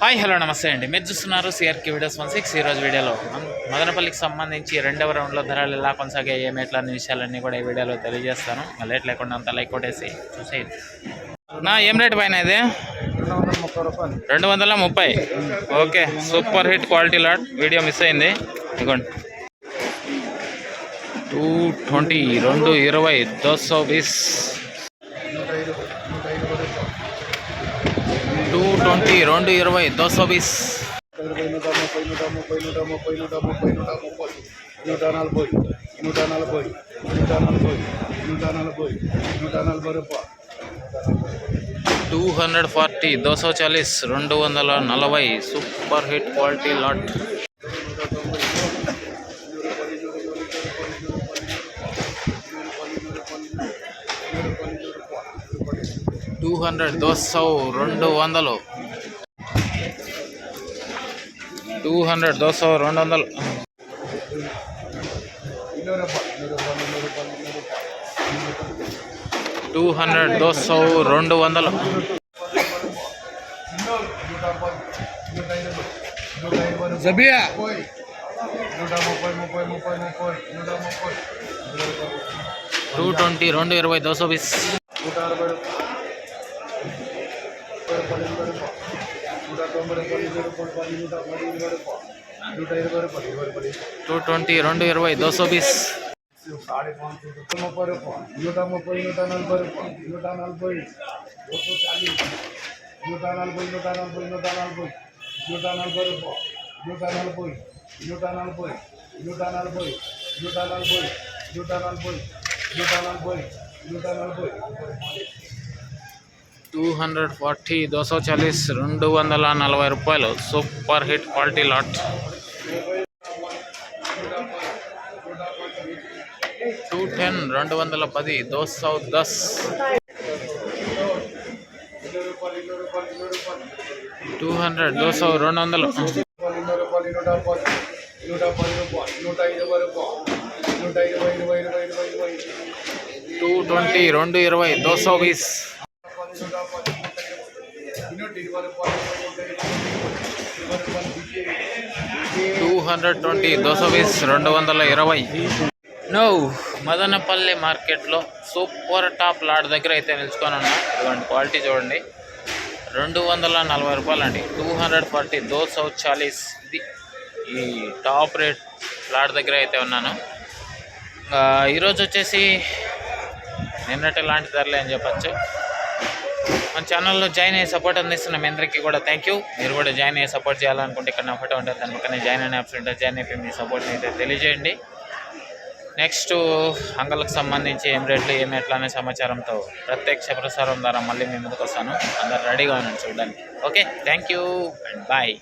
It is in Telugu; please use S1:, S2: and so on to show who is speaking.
S1: హాయ్ హలో నమస్తే అండి. మీరు చూస్తున్నారు సిఆర్కే వీడియోస్ 16. ఈరోజు వీడియోలో మదనపల్లికి సంబంధించి రెండవ రౌండ్లో ధరలు ఎలా కొనసాగే ఏమేట్లా అనే విషయాలన్నీ కూడా ఈ వీడియోలో తెలియజేస్తాను. లేట్ లేకుండా అంత లైక్ కొట్టేసి చూసేయండి. నా ఏం రేట్ పైన ఇది? 230. Okay, super hit quality lot. Video miss అయింది. ఇదిగోండి 220, 220, 220, 220, 220, 220. 240, 240, 240. Super hit quality lot. 200, 200, 200. 200, 200. 200, 200.
S2: జబియా
S1: 220, 220, 220. 220, 220, 220. 240, 240, 240 రూపాయలు. Super hit quality lot. 210, 210, 210. 200, 200. 220, 220, 220. 220, 220. No, Madanapalle మార్కెట్లో సూపర్ టాప్ లాట్ దగ్గర అయితే నిలుచుకొని ఉన్నా. ఇటువంటి క్వాలిటీ చూడండి. 240 రూపాయలు అండి. 240, 240. ఇది ఈ టాప్ రేట్ లాట్ దగ్గర అయితే ఉన్నాను. ఈరోజు వచ్చేసి నిన్నటి లాంటి ధరలే అని చెప్పచ్చు. మన ఛానల్లో జాయిన్ అయ్యి సపోర్ట్ అందిస్తున్న మీ అందరికీ కూడా థ్యాంక్ యూ. మీరు కూడా జాయిన్ అయ్యి సపోర్ట్ చేయాలనుకుంటే ఇక్కడ నా ఫోటో ఉంటుంది, దాని పక్కనే జాయిన్ అనే ఆప్షన్ ఉంటుంది. జాయిన్ అయిపోయి మీ సపోర్ట్ని అయితే తెలియజేయండి. నెక్స్ట్ అంగళ్ళకు సంబంధించి ఏం రేట్లు ఏమి ఎట్లా అనే సమాచారంతో ప్రత్యక్ష ప్రసారం ద్వారా మళ్ళీ మీ ముందుకు వస్తాను. అందరు రెడీగా ఉన్నాను చూడడానికి. Okay, thank you and bye.